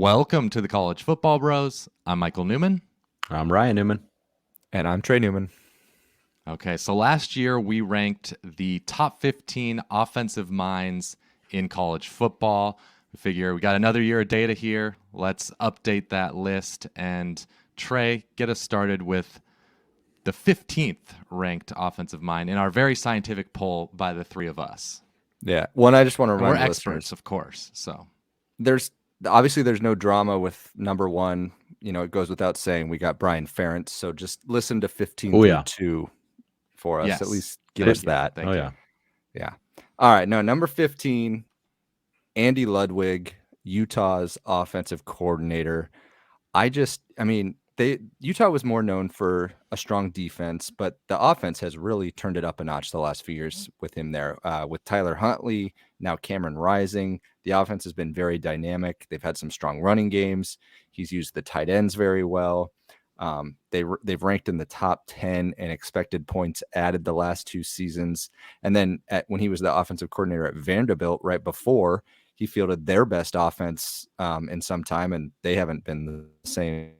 Welcome to the College Football Bros. I'm Michael Newman. I'm Ryan Newman. And I'm Trey Newman. Okay, so last year we ranked the top 15 offensive minds in college football. We figure we got another year of data here. Let's update that list. And Trey, get us started with the 15th ranked offensive mind in our very scientific poll by the three of us. Yeah. One, I just want to remind we're listeners, experts, of course. So there's no drama with number one. It goes without saying we got Brian Ferentz. So just listen to 15 through 2 for us. Yes. At least give us that. Thank you. Yeah. All right. No, number 15, Andy Ludwig, Utah's offensive coordinator. Utah was more known for a strong defense, but the offense has really turned it up a notch the last few years with him there. With Tyler Huntley, now Cameron Rising, the offense has been very dynamic. They've had some strong running games. He's used the tight ends very well. They've ranked in the top 10 in expected points added the last 2 seasons. And then when he was the offensive coordinator at Vanderbilt right before, he fielded their best offense in some time, and they haven't been the same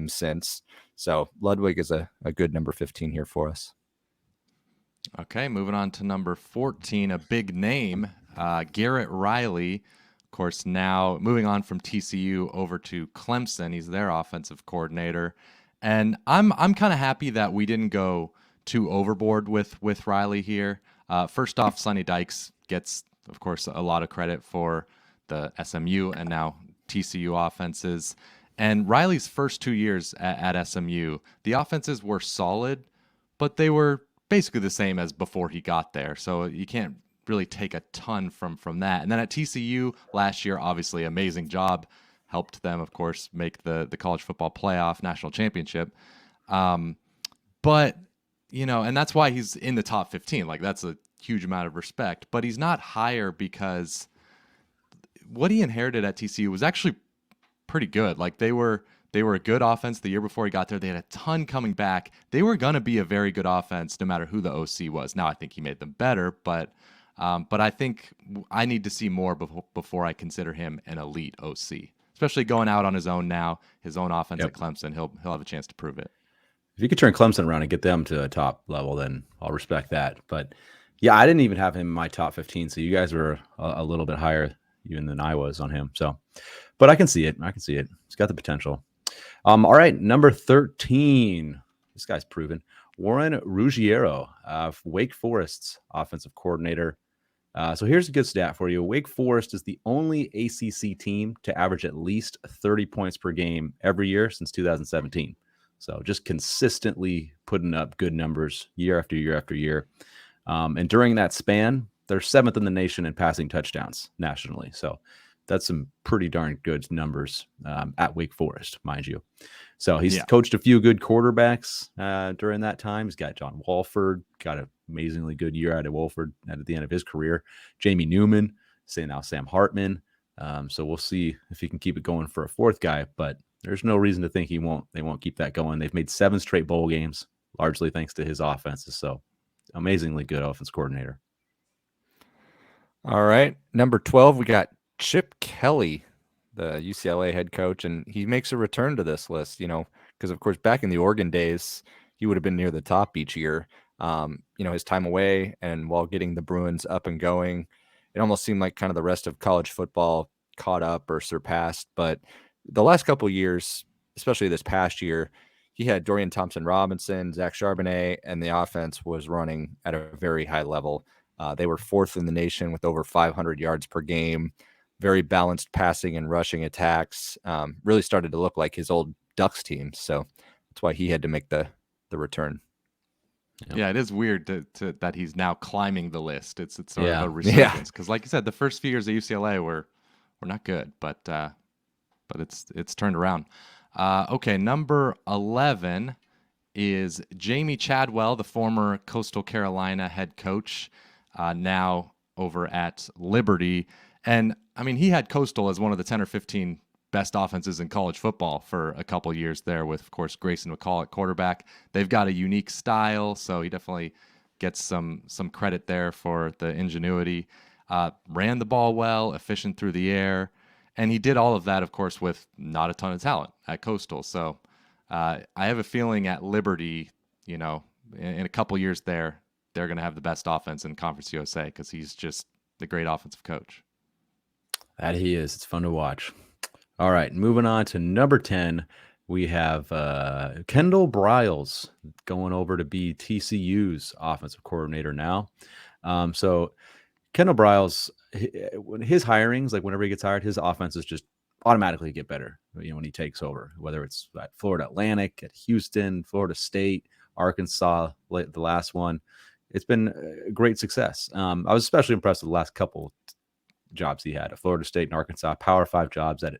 since. So Ludwig is a good number 15 here for us. Okay, moving on to number 14, a big name, Garrett Riley. Of course, now moving on from TCU over to Clemson. He's their offensive coordinator. And I'm kind of happy that we didn't go too overboard with Riley here. First off, Sonny Dykes gets, of course, a lot of credit for the SMU and now TCU offenses. And Riley's first 2 years at SMU, the offenses were solid, but they were basically the same as before he got there. So you can't really take a ton from that. And then at TCU last year, obviously amazing job. Helped them, of course, make the college football playoff national championship. But, and that's why he's in the top 15. Like, that's a huge amount of respect. But he's not higher because what he inherited at TCU was actually pretty good. Like, they were a good offense the year before he got there. They had a ton coming back. They were going to be a very good offense no matter who the OC was. Now, I think he made them better, but I think I need to see more before I consider him an elite OC, especially going out on his own now, his own offense at Clemson. He'll have a chance to prove it. If you could turn Clemson around and get them to a top level, then I'll respect that. But yeah, I didn't even have him in my top 15. So you guys were a little bit higher even than I was on him. So, but I can see it. He's got the potential. All right, number 13. This guy's proven. Warren Ruggiero, Wake Forest's offensive coordinator. So here's a good stat for you. Wake Forest is the only ACC team to average at least 30 points per game every year since 2017. So just consistently putting up good numbers year after year after year. And during that span, they're 7th in the nation in passing touchdowns nationally. So that's some pretty darn good numbers at Wake Forest, mind you. So he's coached a few good quarterbacks during that time. He's got John Wolford, got an amazingly good year out of Wolford at the end of his career. Jamie Newman, now Sam Hartman. So we'll see if he can keep it going for a fourth guy, but there's no reason to think they won't keep that going. They've made 7 straight bowl games, largely thanks to his offenses. So amazingly good offense coordinator. All right. Number 12, we got Chip Kelly, the UCLA head coach, and he makes a return to this list, because of course back in the Oregon days, he would have been near the top each year. His time away and while getting the Bruins up and going, it almost seemed like kind of the rest of college football caught up or surpassed. But the last couple of years, especially this past year, he had Dorian Thompson-Robinson, Zach Charbonnet, and the offense was running at a very high level. They were 4th in the nation with over 500 yards per game. Very balanced passing and rushing attacks. Really started to look like his old Ducks team. So that's why he had to make the return. Yeah, it is weird that he's now climbing the list. It's sort of a resurgence because, like you said, the first few years at UCLA were not good, but it's turned around. Okay, number 11 is Jamey Chadwell, the former Coastal Carolina head coach, now over at Liberty. And, I mean, he had Coastal as one of the 10 or 15 best offenses in college football for a couple years there with, of course, Grayson McCall at quarterback. They've got a unique style, so he definitely gets some credit there for the ingenuity. Ran the ball well, efficient through the air. And he did all of that, of course, with not a ton of talent at Coastal. So I have a feeling at Liberty, in a couple years there, they're going to have the best offense in Conference USA because he's just the great offensive coach. That he is. It's fun to watch. All right, moving on to number 10. We have Kendal Briles going over to be TCU's offensive coordinator now. So Kendal Briles, his hirings, like whenever he gets hired, his offenses just automatically get better, when he takes over, whether it's at Florida Atlantic, at Houston, Florida State, Arkansas, the last one. It's been a great success. I was especially impressed with the last couple jobs he had at Florida State and Arkansas, Power 5 jobs that,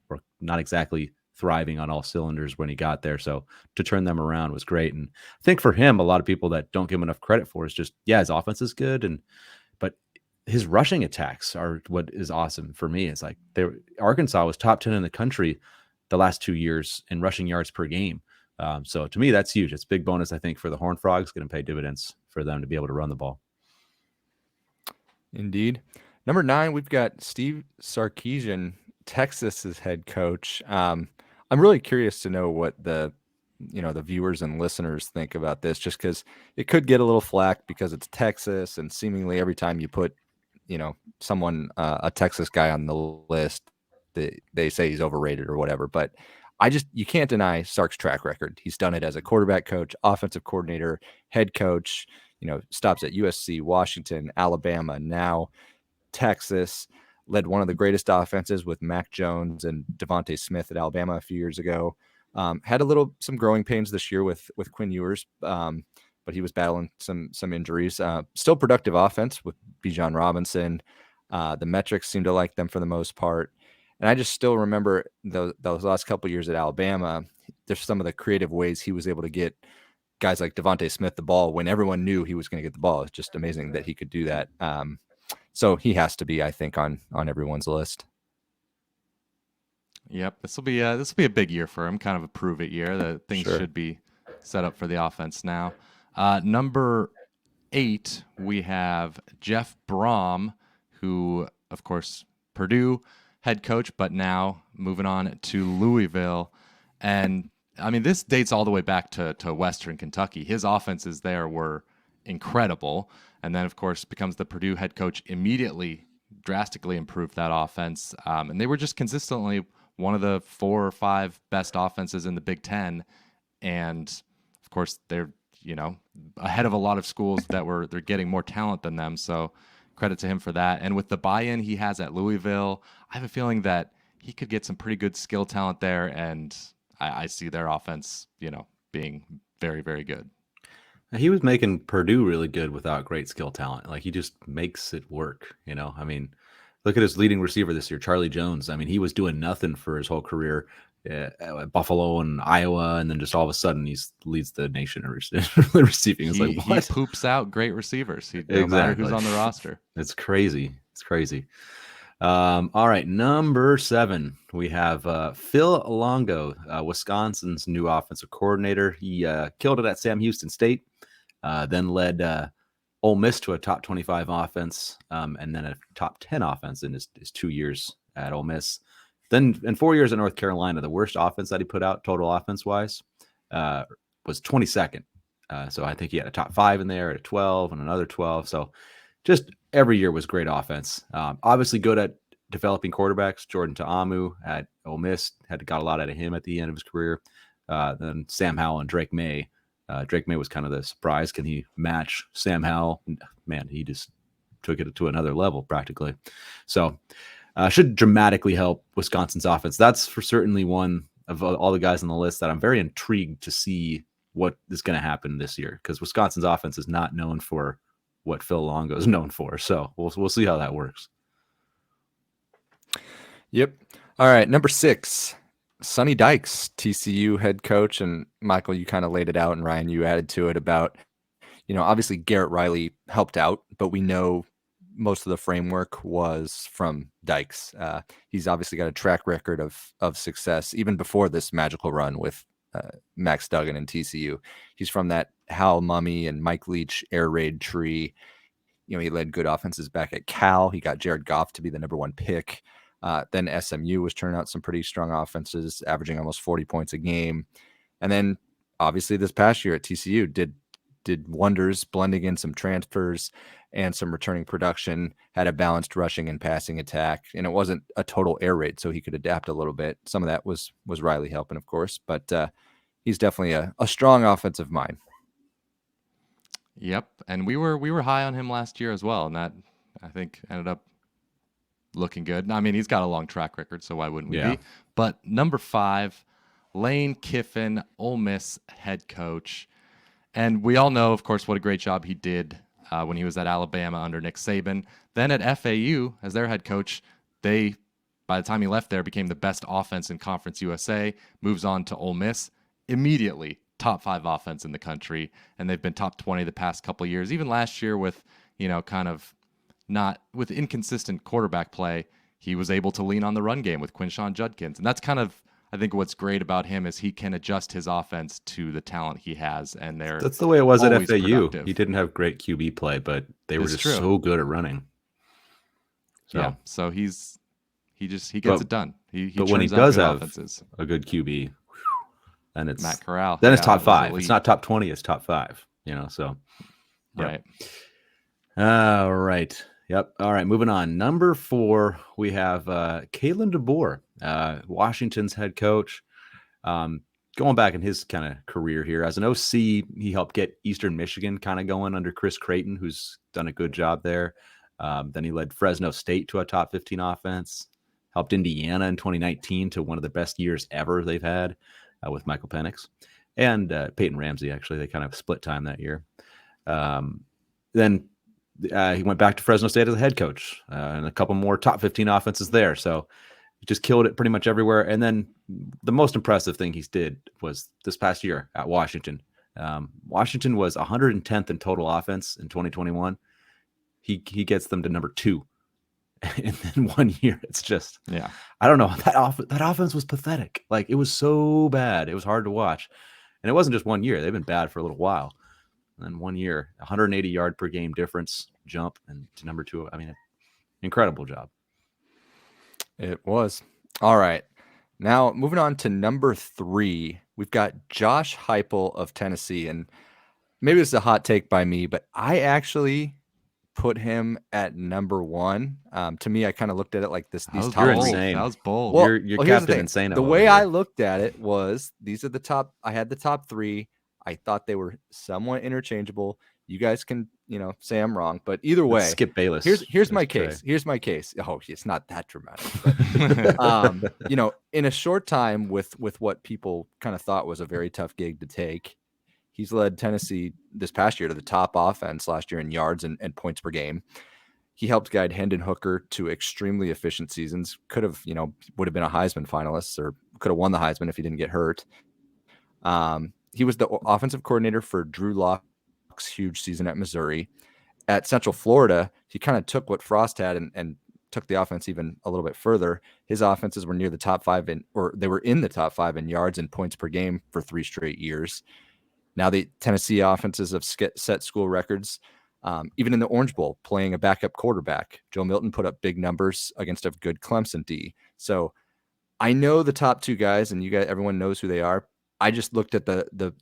were not exactly thriving on all cylinders when he got there. So to turn them around was great. And I think for him, a lot of people that don't give him enough credit for is just, his offense is good. But his rushing attacks are what is awesome for me. It's like Arkansas was top 10 in the country the last 2 years in rushing yards per game. So to me, that's huge. It's a big bonus, I think, for the Horned Frogs. Going to pay dividends for them to be able to run the ball. Indeed. Number 9, we've got Steve Sarkisian, Texas's head coach. I'm really curious to know what the viewers and listeners think about this, just because it could get a little flack because it's Texas, and seemingly every time you put, someone, a Texas guy on the list, they say he's overrated or whatever. But you can't deny Sark's track record. He's done it as a quarterback coach, offensive coordinator, head coach, stops at USC, Washington, Alabama, now Texas, led one of the greatest offenses with Mac Jones and Devontae Smith at Alabama a few years ago. Had some growing pains this year with Quinn Ewers, but he was battling some injuries. Still productive offense with Bijan Robinson. The metrics seem to like them for the most part. And I just still remember those last couple of years at Alabama, there's some of the creative ways he was able to get guys like Devontae Smith the ball when everyone knew he was going to get the ball. It's just amazing that he could do that. So he has to be, I think, on everyone's list. Yep, this will be a big year for him, kind of a prove it year. That things should be set up for the offense now. Number 8, we have Jeff Brohm, who, of course, Purdue head coach, but now moving on to Louisville. And I mean, this dates all the way back to Western Kentucky. His offenses there were incredible. And then, of course, becomes the Purdue head coach, immediately drastically improved that offense. And they were just consistently one of the 4 or 5 best offenses in the Big Ten. And, of course, they're, ahead of a lot of schools they're getting more talent than them. So credit to him for that. And with the buy-in he has at Louisville, I have a feeling that he could get some pretty good skill talent there. And I see their offense, being very, very good. He was making Purdue really good without great skill talent. Like, he just makes it work, I mean, look at his leading receiver this year, Charlie Jones. I mean, he was doing nothing for his whole career at Buffalo and Iowa, and then just all of a sudden he leads the nation in receiving. It's like, what? He poops out great receivers. No matter who's on the roster. It's crazy. It's crazy. All right, number 7, we have Phil Longo, Wisconsin's new offensive coordinator. He killed it at Sam Houston State, then led Ole Miss to a top 25 offense, and then a top 10 offense in his 2 years at Ole Miss. Then in 4 years at North Carolina, the worst offense that he put out, total offense-wise, was 22nd. So I think he had a top 5 in there, at a 12 and another 12. So just every year was great offense. Obviously good at developing quarterbacks. Jordan Ta'amu at Ole Miss got a lot out of him at the end of his career. Then Sam Howell and Drake May. Drake May was kind of the surprise. Can he match Sam Howell? Man, he just took it to another level practically. So should dramatically help Wisconsin's offense. That's for certainly one of all the guys on the list that I'm very intrigued to see what is going to happen this year, because Wisconsin's offense is not known for what Phil Longo is known for. So we'll see how that works. Yep. All right. Number 6, Sonny Dykes, TCU head coach. And Michael, you kind of laid it out, and Ryan, you added to it about, obviously Garrett Riley helped out, but we know most of the framework was from Dykes. He's obviously got a track record of success even before this magical run with Max Duggan and TCU. He's from that Hal Mummy and Mike Leach air raid tree. He led good offenses back at Cal. He got Jared Goff to be the number 1 pick. Then SMU was turning out some pretty strong offenses, averaging almost 40 points a game. And then obviously this past year at TCU did wonders, blending in some transfers and some returning production, had a balanced rushing and passing attack. And it wasn't a total air raid, so he could adapt a little bit. Some of that was Riley helping, of course, but he's definitely a strong offensive mind. Yep, and we were high on him last year as well, and that I think ended up looking good. I mean, he's got a long track record, so why wouldn't we be? But number 5, Lane Kiffin, Ole Miss head coach. And we all know, of course, what a great job he did when he was at Alabama under Nick Saban. Then at FAU, as their head coach, they, by the time he left there, became the best offense in Conference USA, moves on to Ole Miss, immediately top 5 offense in the country, and they've been top 20 the past couple of years. Even last year with, kind of not with inconsistent quarterback play, he was able to lean on the run game with Quinshon Judkins. And that's kind of, I think what's great about him is he can adjust his offense to the talent he has, and that's the way it was at FAU. Productive. He didn't have great QB play, but they were just true. so good at running. So he gets it done. He but when he does have a good QB, then it's Matt Corral. Then it's top 5. It's not top 20. It's top 5. So right. All right. Yep. All right. Moving on. Number 4, we have Kalen DeBoer, Washington's head coach. Going back in his kind of career here as an OC, he helped get Eastern Michigan kind of going under Chris Creighton, who's done a good job there. Then he led Fresno State to a top 15 offense, helped Indiana in 2019 to one of the best years ever they've had with Michael Penix and Peyton Ramsey. Actually, they kind of split time that year. Then he went back to Fresno State as a head coach and a couple more top 15 offenses there. So he just killed it pretty much everywhere. And then the most impressive thing he did was this past year at Washington. Washington was 110th in total offense in 2021. He gets them to number 2 in 1 year. It's just, I don't know. That offense was pathetic. Like, it was so bad. It was hard to watch. And it wasn't just 1 year. They've been bad for a little while. And then 1 year, 180 yard per game difference jump and to number 2. I mean, incredible job. It was. All right. Now moving on to number 3, we've got Josh Heupel of Tennessee. And maybe this is a hot take by me, but I actually put him at number 1. To me, I kind of looked at it like this. These top insane. That was bold. Well, you're Captain Insane. The way I looked at it was these are the top. I had the top 3. I thought they were somewhat interchangeable. You guys can, say I'm wrong, but either way, Skip Bayless. Here's my case. Here's my case. Oh, it's not that dramatic, but, in a short time with what people kind of thought was a very tough gig to take, he's led Tennessee this past year to the top offense last year in yards and points per game. He helped guide Hendon Hooker to extremely efficient seasons. Could have, would have been a Heisman finalist or could have won the Heisman if he didn't get hurt. He was the offensive coordinator for Drew Lock's huge season at Missouri. At Central Florida, he kind of took what Frost had and took the offense even a little bit further. His offenses were near the top 5 they were in the top 5 in yards and points per game for 3 straight years. Now the Tennessee offenses have set school records, even in the Orange Bowl, playing a backup quarterback. Joe Milton put up big numbers against a good Clemson D. So I know the top 2 guys, and everyone knows who they are. I just looked at the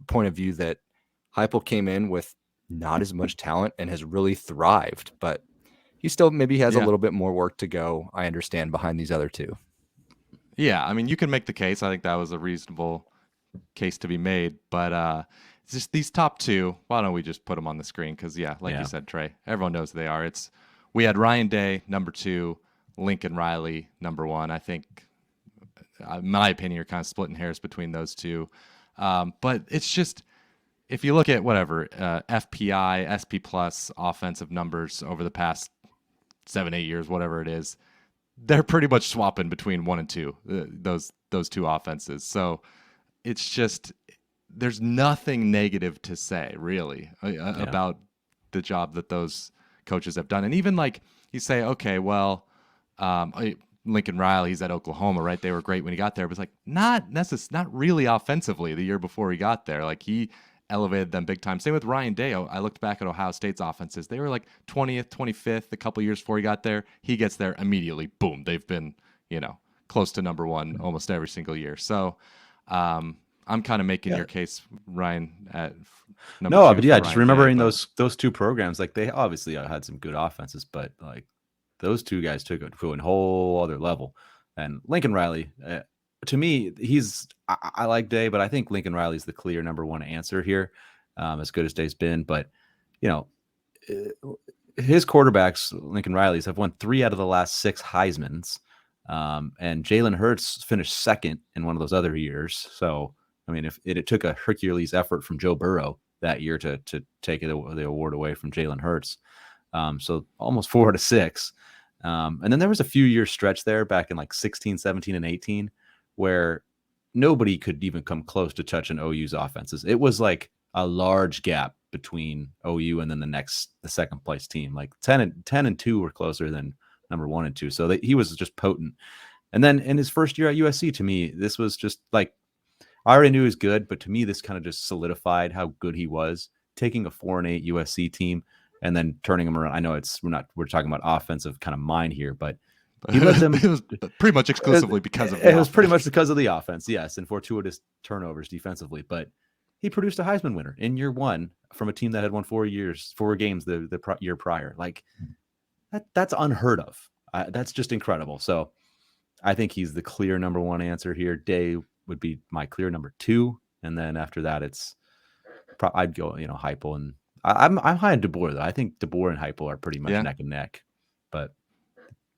point of view that Heupel came in with not as much talent and has really thrived, but he still maybe has a little bit more work to go. I understand behind these other 2. Yeah, I mean, you can make the case. I think that was a reasonable case to be made, but it's just these top 2. Why don't we just put them on the screen? Because you said, Trey, everyone knows who they are. We had Ryan Day number 2, Lincoln Riley number 1. I think, in my opinion, you're kind of splitting hairs between those 2. But it's just, if you look at whatever FPI, SP plus offensive numbers over the past 7-8 years, whatever it is, they're pretty much swapping between 1 and 2, those 2 offenses. So it's just, there's nothing negative to say really about the job that those coaches have done. And even like you say, okay, well, Lincoln Riley, he's at Oklahoma, right? They were great when he got there, but it's like not really offensively the year before he got there. Like he elevated them big time. Same with Ryan Day. I looked back at Ohio State's offenses. They were like 20th, 25th a couple years before he got there. He gets there immediately. Boom. They've been, close to number one almost every single year. So I'm kind of making your case, Ryan, at number two. But yeah, just Ryan remembering Day, those two programs, like they obviously had some good offenses, but like those two guys took it to a whole other level. And Lincoln Riley, to me, I like Day, but I think Lincoln Riley's the clear number one answer here, as good as Day's been. But, his quarterbacks, Lincoln Riley's, have won 3 out of the last 6 Heismans. And Jalen Hurts finished second in one of those other years. So, I mean, if it took a Hercules effort from Joe Burrow that year to take the award away from Jalen Hurts. So almost 4 out of 6. And then there was a few year stretch there back in like 16, 17, and 18 where nobody could even come close to touching OU's offenses. It was like a large gap between OU and then the second place team. Like 10 and 2 were closer than number 1 and 2. So he was just potent. And then in his first year at USC, to me, this was just like, I already knew he was good, but to me, this kind of just solidified how good he was, taking a 4-8 USC team and then turning them around. I know we're talking about offensive kind of mind here, but he led them. It was pretty much exclusively because of it was pretty much because of the offense, yes, and fortuitous turnovers defensively. But he produced a Heisman winner in year 1 from a team that had won 4 games the year prior. Like that's unheard of. That's just incredible. So I think he's the clear number 1 answer here. Day would be my clear number 2, and then after that, I'd go Heupel, and I'm high on DeBoer though. I think DeBoer and Heupel are pretty much neck and neck, but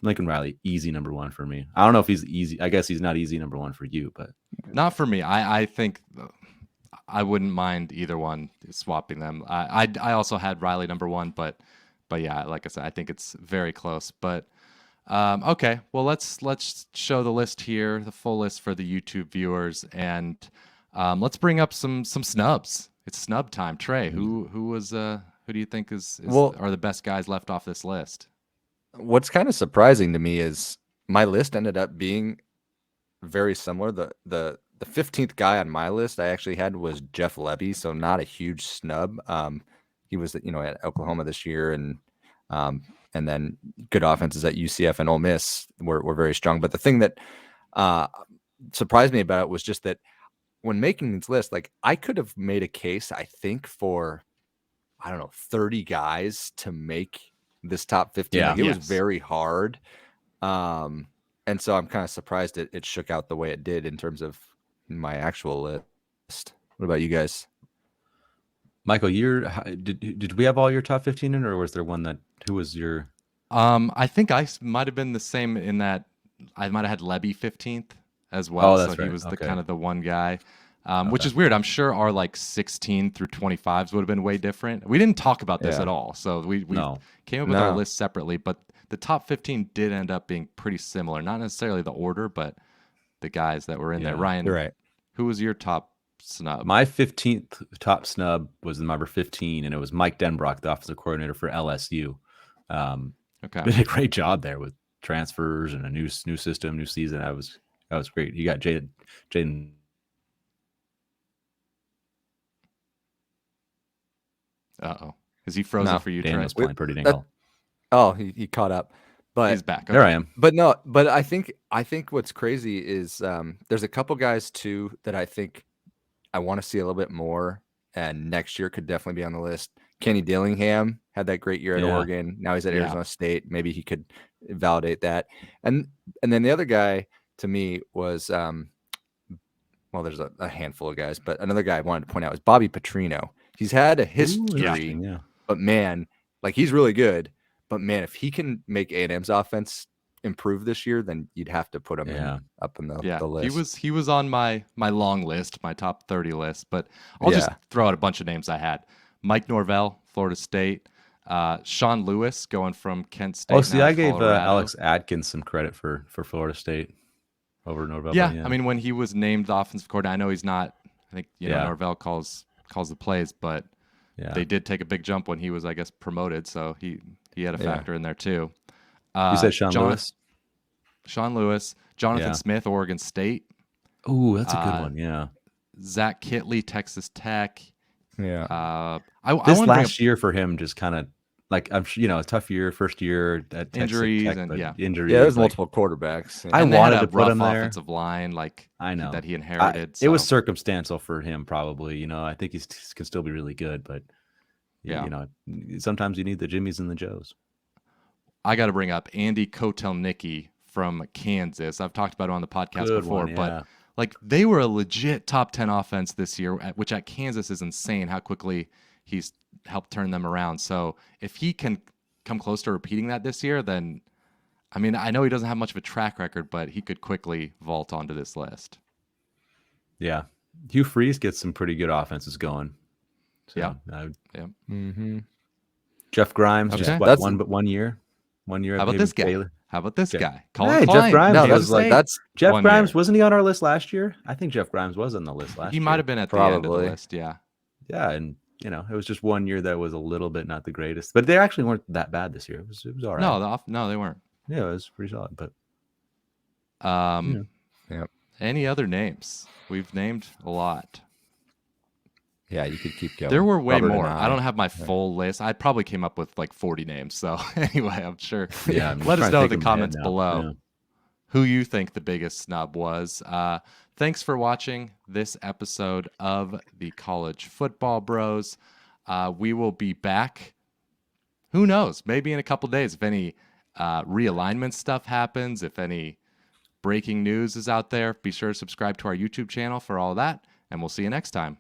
Lincoln Riley easy number 1 for me. I don't know if he's easy. I guess he's not easy number 1 for you, but not for me. I think I wouldn't mind either one swapping them. I also had Riley number 1, but yeah, like I said, I think it's very close. But okay, well let's show the list here, the full list for the YouTube viewers, and let's bring up some snubs. It's snub time. Trey, who do you think are the best guys left off this list? What's kind of surprising to me is my list ended up being very similar. The 15th guy on my list I actually had was Jeff Lebby, so not a huge snub. He was at Oklahoma this year, and then good offenses at UCF and Ole Miss were very strong. But the thing that surprised me about it was just that when making these lists, like I could have made a case, I think, for 30 guys to make this top 15. Yeah, like it was very hard. And so I'm kind of surprised it shook out the way it did in terms of my actual list. What about you guys? Michael, did we have all your top 15 in, or was there one who was your? I think I might have been the same in that I might have had Lebby 15th as well. Oh, that's so right. He was Okay. kind of the one guy, which is weird. I'm sure our like 16 through 25s would have been way different. We didn't talk about this at all, so we came up with our list separately. But the top 15 did end up being pretty similar. Not necessarily the order, but the guys that were in there. Ryan, You're right. Who was your top snub? My 15th top snub was number 15, and it was Mike Denbrock, the offensive coordinator for LSU. Okay, did a great job there with transfers and a new system, new season. That was great. You got Jaden. Uh-oh. Is he frozen for you, Dan Trey? was playing pretty dang well. Oh, he caught up. But He's back. Okay. There I am. But I think what's crazy is there's a couple guys too that I think I want to see a little bit more, and next year could definitely be on the list. Kenny Dillingham had that great year at Oregon. Now he's at Arizona State. Maybe he could validate that. And then the other guy to me was there's a handful of guys, but another guy I wanted to point out was Bobby Petrino. He's had a history, but man, like he's really good. But man, if he can make A&M's offense improve this year, then you'd have to put him up in the list. He was on my long list, my top 30 list. But I'll just throw out a bunch of names I had. Mike Norvell, Florida State. Sean Lewis going from Kent State. Oh, see, I gave Colorado. Alex Atkins some credit for Florida State over Norvell. Yeah, I mean, when he was named offensive coordinator, I know he's not. I think Norvell calls the plays, but they did take a big jump when he was, I guess, promoted. So he had a factor in there too. You said Sean Lewis? Sean Lewis. Jonathan Smith, Oregon State. Oh, that's a good one. Yeah. Zach Kitley, Texas Tech. Yeah. I This want to bring up last year for him just kind of like a tough year, first year at Texas injuries Tech, and but yeah. injuries. Yeah, there's like, multiple quarterbacks. I And they wanted had a to put him rough there. offensive line, like I know that he inherited. It was so. circumstantial for him, probably. I think he can still be really good, but Yeah. Sometimes you need the Jimmies and the Joes. I got to bring up Andy Kotelnicki from Kansas. I've talked about him on the podcast Good before, one, yeah. but like they were a legit top 10 offense this year, which at Kansas is insane how quickly he's helped turn them around. So if he can come close to repeating that this year, then I mean, I know he doesn't have much of a track record, but he could quickly vault onto this list. Yeah. Hugh Freeze gets some pretty good offenses going. So, Yeah. Mm-hmm. Jeff Grimes, Okay. just That's- 1 year. 1 year. How about maybe this guy? Baylor. How about this Jeff- guy? Colin Hey, Klein. Jeff Grimes No, was that's State, Jeff 1 Grimes, year. wasn't he on our list last year? I think Jeff Grimes was on the list last He year. might have been at the end of the Probably. list. Yeah. Yeah, and it was just 1 year that was a little bit not the greatest, but they actually weren't that bad this year. It was all right. No, they weren't. Yeah, it was pretty solid. But Yep. Any other names? We've named a lot. Yeah, you could keep going. There were way Robert and more. I don't have my full list. I probably came up with like 40 names. So anyway, I'm sure. yeah, I'm Let us trying to know in think the in my head comments now. below Yeah. who you think the biggest snub was. Thanks for watching this episode of the College Football Bros. We will be back. Who knows? Maybe in a couple days if any realignment stuff happens, if any breaking news is out there. Be sure to subscribe to our YouTube channel for all that, and we'll see you next time.